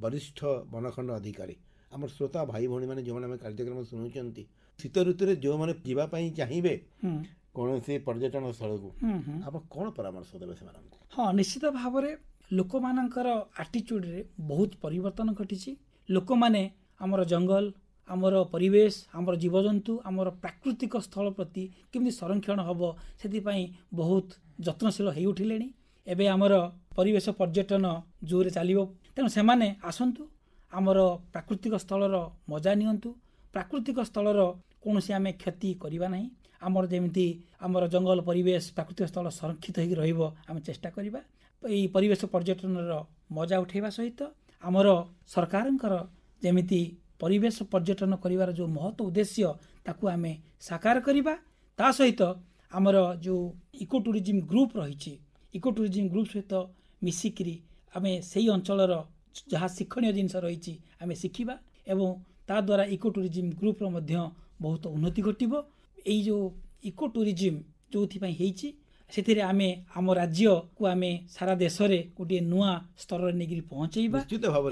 ବରିଷ୍ଠ ବନଖଣ୍ଡ ଅଧିକାରୀ, ଆମର ଶ୍ରୋତା ଭାଇ ଭଉଣୀମାନେ ଯେଉଁମାନେ ଆମେ କାର୍ଯ୍ୟକ୍ରମ ଶୁଣୁଛନ୍ତି, ଶୀତ ଋତୁରେ ଯେଉଁମାନେ ଯିବା ପାଇଁ ଚାହିଁବେ କୌଣସି ପର୍ଯ୍ୟଟନ ସ୍ଥଳକୁ, ଆପଣ କ'ଣ ପରାମର୍ଶ ଦେବେ ସେମାନଙ୍କୁ? ହଁ, ନିଶ୍ଚିତ ଭାବରେ ଲୋକମାନଙ୍କର ଆଟିଚ୍ୟୁଡ଼ରେ ବହୁତ ପରିବର୍ତ୍ତନ ଘଟିଛି। ଲୋକମାନେ ଆମର ଜଙ୍ଗଲ, ଆମର ପରିବେଶ, ଆମର ଜୀବଜନ୍ତୁ, ଆମର ପ୍ରାକୃତିକ ସ୍ଥଳ ପ୍ରତି କେମିତି ସଂରକ୍ଷଣ ହେବ ସେଥିପାଇଁ ବହୁତ ଯତ୍ନଶୀଳ ହେଇ ଉଠିଲେଣି। ଏବେ ଆମର ପରିବେଶ ପର୍ଯ୍ୟଟନ ଜୋରରେ ଚାଲିବ, ତେଣୁ ସେମାନେ ଆସନ୍ତୁ, ଆମର ପ୍ରାକୃତିକ ସ୍ଥଳର ମଜା ନିଅନ୍ତୁ। ପ୍ରାକୃତିକ ସ୍ଥଳର କୌଣସି ଆମେ କ୍ଷତି କରିବା ନାହିଁ। ଆମର ଯେମିତି ଆମର ଜଙ୍ଗଲ, ପରିବେଶ, ପ୍ରାକୃତିକ ସ୍ଥଳ ସଂରକ୍ଷିତ ହୋଇକି ରହିବ ଆମେ ଚେଷ୍ଟା କରିବା। ଏହି ପରିବେଶ ପର୍ଯ୍ୟଟନର ମଜା ଉଠାଇବା ସହିତ ଆମର ସରକାରଙ୍କର ଯେମିତି ପରିବେଶ ପର୍ଯ୍ୟଟନ କରିବାର ଯେଉଁ ମହତ ଉଦ୍ଦେଶ୍ୟ ତାକୁ ଆମେ ସାକାର କରିବା, ତା ସହିତ ଆମର ଯେଉଁ ଇକୋ ଟୁରିଜିମ୍ ଗ୍ରୁପ୍ ରହିଛି, ଇକୋ ଟୁରିଜିମ୍ ଗ୍ରୁପ୍ ସହିତ ମିଶିକିରି ଆମେ ସେଇ ଅଞ୍ଚଳର ଯାହା ଶିକ୍ଷଣୀୟ ଜିନିଷ ରହିଛି ଆମେ ଶିଖିବା ଏବଂ ତା ଦ୍ୱାରା ଇକୋ ଟୁରିଜିମ୍ ଗ୍ରୁପ୍ର ମଧ୍ୟ ବହୁତ ଉନ୍ନତି ଘଟିବ। ଏଇ ଯେଉଁ ଇକୋ ଟୁରିଜିମ୍ ଯେଉଁଥିପାଇଁ ହେଇଛି ସେଥିରେ ଆମେ ଆମ ରାଜ୍ୟକୁ ଆମେ ସାରା ଦେଶରେ ଗୋଟିଏ ନୂଆ ସ୍ତରରେ ନେଇକରି ପହଞ୍ଚେଇବା।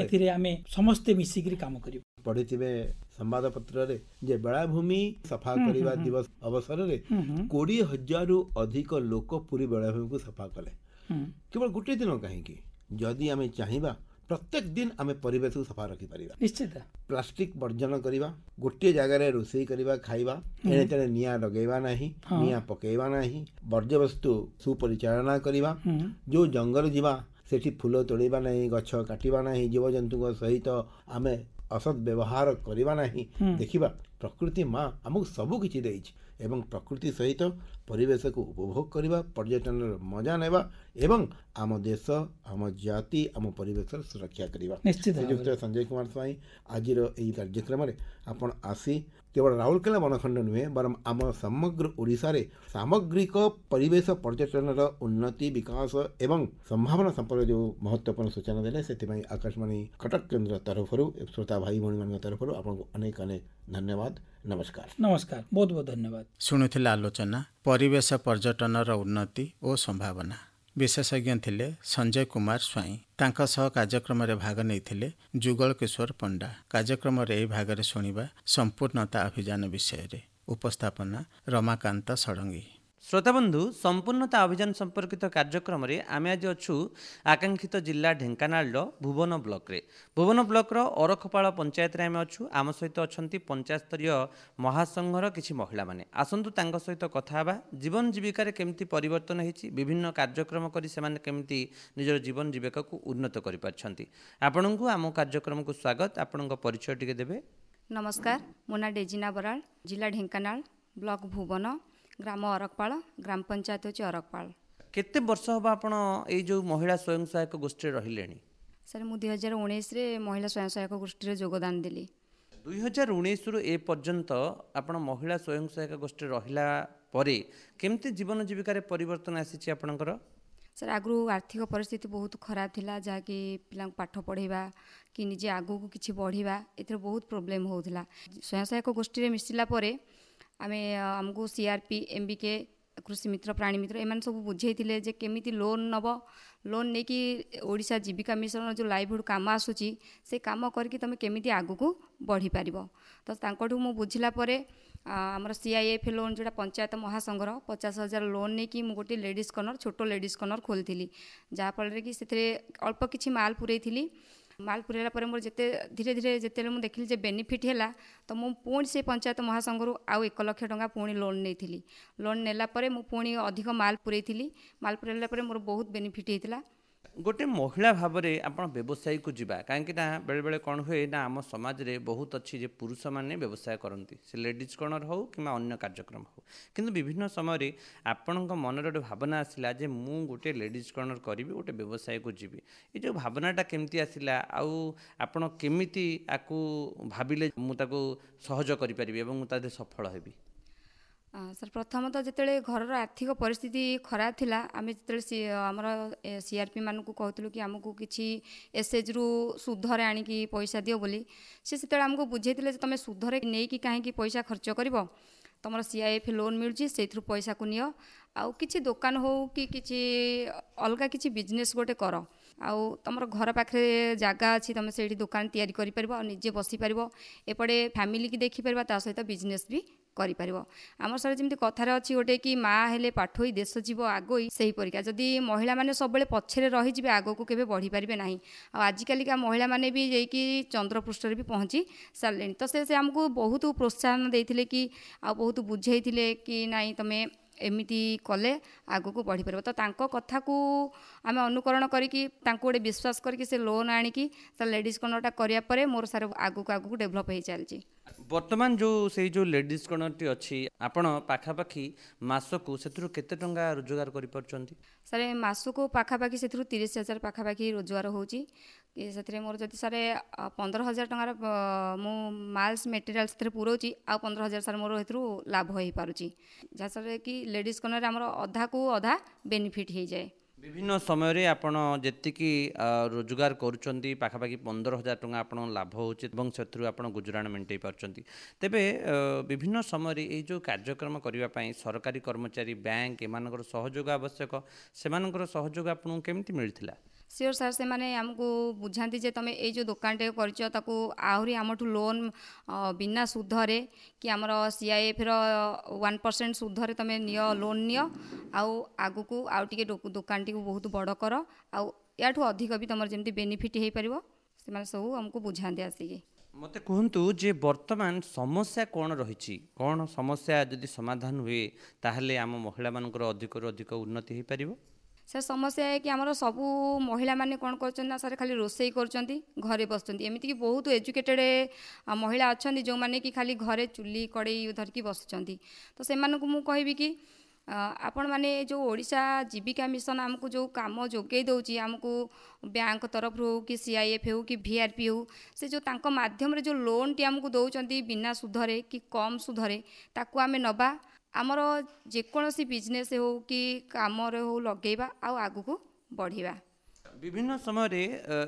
ଏଥିରେ ଆମେ ସମସ୍ତେ ମିଶିକିରି କାମ କରିବା। ପଢ଼ିଥିବେ ସମ୍ବାଦପତ୍ରରେ ଯେ ବେଳାଭୂମି ସଫା କରିବା ଦିବସ ଅବସରରେ 20,000ରୁ ଅଧିକ ଲୋକ ପୁରୀ ବେଳାଭୂମିକୁ ସଫା କଲେ। କେବଳ ଗୋଟିଏ ଦିନ କାହିଁକି, ଯଦି ଆମେ ଚାହିଁବା ପ୍ରତ୍ୟେକ ଦିନ ଆମେ ପରିବେଶକୁ ସଫା ରଖିପାରିବା। ନିଶ୍ଚିତ। ପ୍ଲାଷ୍ଟିକ ବର୍ଜନ କରିବା, ଗୋଟିଏ ଜାଗାରେ ରୋଷେଇ କରିବା, ଖାଇବା, ଏଣେ ତେଣେ ନିଆଁ ଲଗେଇବା ନାହିଁ, ନିଆଁ ପକେଇବା ନାହିଁ, ବର୍ଜ୍ୟବସ୍ତୁ ସୁପରିଚାଳନା କରିବା, ଯେଉଁ ଜଙ୍ଗଲ ଯିବା ସେଠି ଫୁଲ ତୋଳିବା ନାହିଁ, ଗଛ କାଟିବା ନାହିଁ, ଜୀବଜନ୍ତୁଙ୍କ ସହିତ ଆମେ ଅସତ୍ ବ୍ୟବହାର କରିବା ନାହିଁ। ଦେଖିବା ପ୍ରକୃତି ମା ଆମକୁ ସବୁ କିଛି ଦେଇଛି ଏବଂ ପ୍ରକୃତି ସହିତ ପରିବେଶକୁ ଉପଭୋଗ କରିବା, ପର୍ଯ୍ୟଟନର ମଜା ନେବା ଏବଂ ଆମ ଦେଶ, ଆମ ଜାତି, ଆମ ପରିବେଶର ସୁରକ୍ଷା କରିବା। ନିଶ୍ଚିତ। ଶ୍ରୀଯୁକ୍ତ ସଞ୍ଜୟ କୁମାର ସ୍ୱାଇଁ, ଆଜିର ଏହି କାର୍ଯ୍ୟକ୍ରମରେ ଆପଣ ଆସି केवल राउरकेला बनखंड नुहे बरम आम समग्र ओडिशा रे सामग्रिक परिवेश पर्यटन उन्नति विकास एवं संभावना संपर्क जो महत्वपूर्ण सूचना देले से आकाशवाणी कटक केन्द्र तरफ श्रोता भाई भाई मान तरफ आपको अनेक अनेक धन्यवाद। नमस्कार। नमस्कार, बहुत बहुत धन्यवाद। शुणुथिले आलोचना परिवेश पर्यटन उन्नति और संभावना। विशेषज्ञ थिले संजय कुमार स्वाई। तांका सह कार्यक्रम रे भाग नहीं जुगल किशोर पंडा। कार्यक्रम रे भाग रे सुनिबा संपूर्णता अभियान विषय रे। उपस्थापना रमाकांत षडंगी। श्रोताबंधु, संपूर्णता अभियान संपर्कित कार्यक्रम रे आमे आज अच्छु आकांक्षित जिला ढेंकानाल भुवन ब्लॉक रे। भुवन ब्लॉक रो अरखपाल पंचायत रे आमे अच्छु। आम सहित अछंती पंचायत स्तरीय महासंघर किछि महिला माने। आसंतु तांग सहित कथा हेबा जीवन जीविका रे केमती परिवर्तन हेछि, विभिन्न कार्यक्रम करी सेमाने केमती निजर जीवन जीविका को उन्नत करि पारछंती। आपनकु आम कार्यक्रम को स्वागत। आपनक परिचय टिके देबे। नमस्कार, मो ना डेजिना बराल, जिला ढेंकानाल, ब्लॉक भुवन, ग्राम अरखपाल, ग्राम पंचायत होची अरखपाल। केते वर्ष होबा आपण ए जो महिला स्वयं सहायक गोष्ठी रहिलेनी? सर मु 2019 रे महिला स्वयं सहायक गोष्ठी रे योगदान देली। 2019 रु ए पर्यंत आपण महिला स्वयं सहायक गोष्ठी रहिला परे केमती जीवन जीविका रे परिवर्तन आसीची आपणकर? सर आगु आर्थिक परिस्थिति बहुत खराब थिला, जहाँकि पिला पाठ पढ़ेबा कि निजे आगु को किछि बढ़िबा एथरे बहुत प्रॉब्लम होउथिला। स्वयं सहायक गोष्ठी रे मिसिला परे आमे हमको सीआरपी एमबीके कृषि मित्र प्राणी मित्र एमान सब बुझेइथिले जे केमिति लोन नब, लोन नहीं कि ओडिशा जीविका मिशन जो लाइवहुड काम आसुची से काम करके तुम केमिति आगु को बढ़ी पारिबो। तो तांकोठु मु बुझिला परे आमर सीआईएफ लोन जोटा पंचायत महासंघर 50,000 लोन नहीं कि मु गोटे लेडीज कॉर्नर छोटो लेडीज कॉर्नर खोली, जहाँ फल कि से अल्प किछि माल पुरैथिली। माल पुरेला पर मोर जेते धीरे धीरे जेते मु देखिली जे बेनिफिट हैला, तो मु पुणी से पंचायत महासंघरू आउ 1 लाख टंका पुणी लोन नेथिली। लोन नेला परे मु पुणी अधिक माल पुरैथिली। माल पुरेला परे मोर बहुत बेनिफिट हेतिला। गोटे महिला भाव में आप व्यवसाय को जीवा कहीं बेले बेले कौन हुए ना आम समाज रे बहुत अच्छी जे पुरुष माने व्यवसाय करती से लेडीज कॉर्नर हो कि अन्य कार्यक्रम हो, किंतु विभिन्न समय आपण मन गोटे भावना आसला जे मु गोटे लेडीज कॉर्नर करी गोटे व्यवसाय को जीवी। ये जो भावनाटा केमती आसला आउ आपण केमिति आकु भाविले मु ताकु सहज करि परिबे एवं मु तादे सफल हेबी? सर प्रथमतः जिते घर आर्थिक परिस्थिति खराब थिला, आमे जिते आमर सीआरपी मानू कहतलु कि आमको किसी एसएच रु सुधरे आनिकी पैसा दियो बोली, से आमको बुझेइथिले तुम सुधरे नहीं कि कहीं पैसा खर्च करिवो, तुम सीआईएफ लोन मिलुची से पैसा को नियो आउ किछि दुकान हो कि किछि अलगा किछि बिजनेस गोटे कर, आउ तुम घर पाखे जगह अच्छी तुम से दुकान तैयारी करि परिबो आ निजे बसी परिबो, एपटे फैमिली की देखि परिबा ता सहित बिजनेस भी करि परिबो। आमर सर जमी कथार अच्छी गोटे कि माँ हेले पाठ होई देश जीव आगोई सही परिका जदि महिला माने सब पछरे रही जिवे आगो को केबे बढ़ी पारिबे नाही। आजिकालिका महिला माने भी जेकी चंद्रपृष्ठ रे भी पहुँची सारे, तो से हमको बहुत प्रोत्साहन देइथिले कि आ बहुत बुझेइथिले कि नाही तमे एमिति कले आगो को बढ़ी पार। तो तांको कथा को आम अनुकरण करिकी तांको गोटे विश्वास करके से लोन आनिकी लेडीज कॉर्नरटा करिया परे मोर सारे आगो को डेभलप हो चलची। वर्तमान जो लेडीज कॉर्नर टी अच्छी आपण पाखापाखी मासकू से केते टंका रोजगार करि परचंती? सारे मासकू पाखापाखी से 30,000 पाखापाखी रोजगार होची। से मोर जदि सारे 15,000 टंकार मु माल्स मेटेरियाल्स पुरोची आ 15,000 सारे मोर हेतु लाभ हो पारुची, जहाँ सारे कि लेडीज कॉर्नर आमर अधा को अधा बेनिफिट हो जाए। विभिन्न समय रे आपण जेतिकी रोजगार करूचंती पाखापाखी 15,000 टंका आपण लाभ होउची एवं सेथरु आपण गुजराण मेंटेई पारचंती। तेबे विभिन्न समय रे ए जो कार्यक्रम करिवा पई सरकारी कर्मचारी बैंक एमानकर सहयोग आवश्यक, सेमानकर सहयोग आपण केमिति मिलथिला? सियोर सर से माने हमको बुझाती जे तुम ये जो दुकान टे करछ ताकू आहरी आमठू लोन बिना सुधरे कि आमर सीआईएफ रो 1% सुधरे तुम नियो लोन नियो आउ आगु को आउ टिके दुकान टी को बहुत बड़ कर आउ याठू अधिक भी तुम जमी बेनिफिट हो पार से सब हमको बुझाते आसिक। मते कहतु जे वर्तमान समस्या कौन रही, कौन समस्या जदि समाधान हुए ताहले आम महिला मानकर अधिक अधिक उन्नति हो पारिबो? सर समस्या है कि आमर सबू महिला माने कौन कर सर खाली रोसई कर घरे बसुँच, एमती कि बहुत एजुकेटेड महिला अच्छा जो मैंने कि खाली घरे चुली कड़े धरिकी बसुँच। तो से मु कहि कि आपण माने जो ओडिशा जीविका मिशन आमको जो काम जोगे दउची आमको बैंक तरफ हो कि सीआईएफ हो कि वीआरपी हो से जो तांको माध्यम रे जो लोन टी आमको दउचंती बिना सुधरे कि कम सुधरे ताकू आमे नबा आमर जेकोसी बिजनेस हो कि काम हो लगेबा आ आगु को बढ़िबा। विभिन्न समय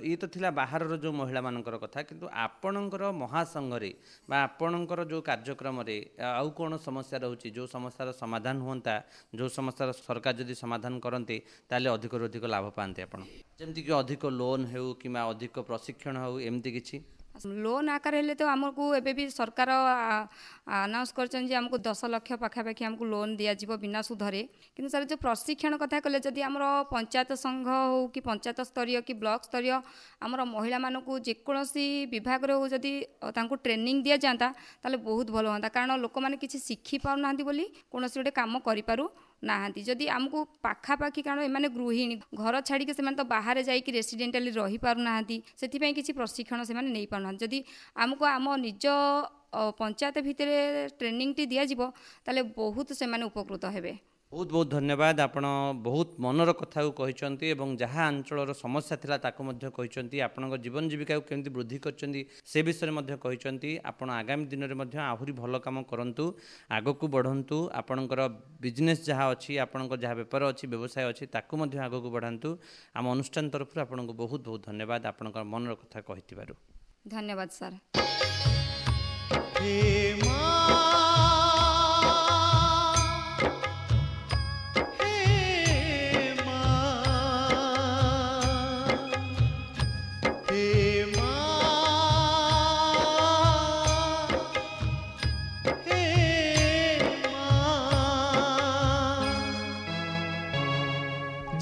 ये तो थिला बाहर जो महिला मानकर कथा किंतु आपणकर महासंघरे बा आपणकर जो कार्यक्रम रे आउ कौन समस्या रहउची जो समस्यार समाधान होता जो समस्यार सरकार जदि समाधान करते ताले अधिक अधिक लाभ पाते आपण जेमति कि अधिक लोन हो कि अधिक प्रशिक्षण हो एमती किछि लोन आकार हेले तो आमको एबे भी सरकार अनाउंस करछन जे हमको 10 लाख पाखापाखि हमको लोन दिया जीव बिना सुधरे किंतु सर जो प्रशिक्षण कथा कहले जदि हमर पंचायत संघ हो कि पंचायत स्तरीय कि ब्लॉक स्तरीय हमर महिला मानकू जेकोसी विभाग रे हो जदि तांको ट्रेनिंग दिया जाता ताले बहुत भलो होता कारण लोक माने किछि सिखि पाउ नाहंती बोली कोनोसी गोटे काम करि पारु नाहंती जदि आमको पाखापाखि कारण एमाने गृहिणी घर छाड़ी के सेमान तो बाहर जाइकी रेसिडेंटली रही पारु नाहंती सेथिपई किछि प्रशिक्षण सेमाने नै पारु नाहंती जदि आमको आम निज पंचायत भितर ट्रेनिंग टी दिया जिवो ताले बहुत सेमाने उपकृत हेबे। बहुत बहुत धन्यवाद आपण बहुत मनर कथा कहते एवं जहाँ अंचल समस्या थिला ताको मध्य कहते आपण जीवन जीविका केमती वृद्धि करछंती से विषय मध्य कहते आपण आगामी दिन में मध्य आहुरी भल काम करंतु आगकू बढ़ंतु आपणकर बिजनेस जहाँ अच्छी आपणकर जहाँ बेपार अच्छी व्यवसाय अच्छी ताकू मध्य आगकू बढ़ांतु आम अनुष्ठान तरफ आपनको बहुत बहुत धन्यवाद आपणकर मनर कथा कहिथिबारु धन्यवाद सर।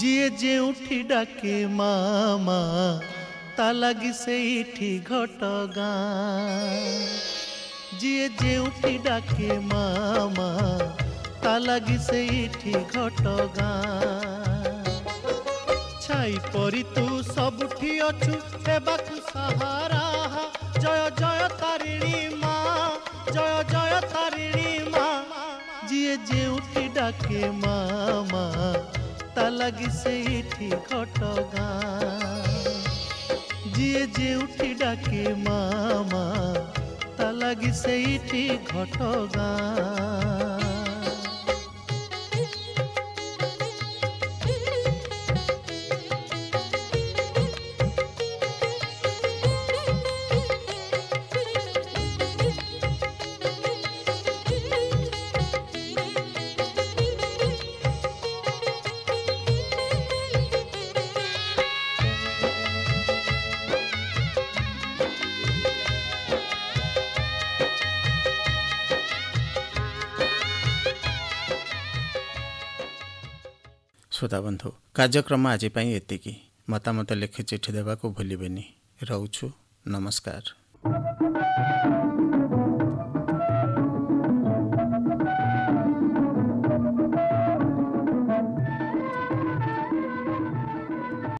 जिए जेउठी डाके मामा ता लगी सेठी घटगां जिए जेउठी डाके मामा ता लगी सेठी घटगां छाई परी तू सबुठी अछु एबाकु सहारा जय जय तारिणी माँ जय जय तारिणी माँ जिए जेउठी डाके मामा ता लगी सेठी घटगां जिए जेउठी डाके मामा ता लगी सेठी घटगां। श्रोता बंधु कार्यक्रम आज एतिकी मतामत लिखि चिठी देवाक भूलिबेनी। रहूछु नमस्कार।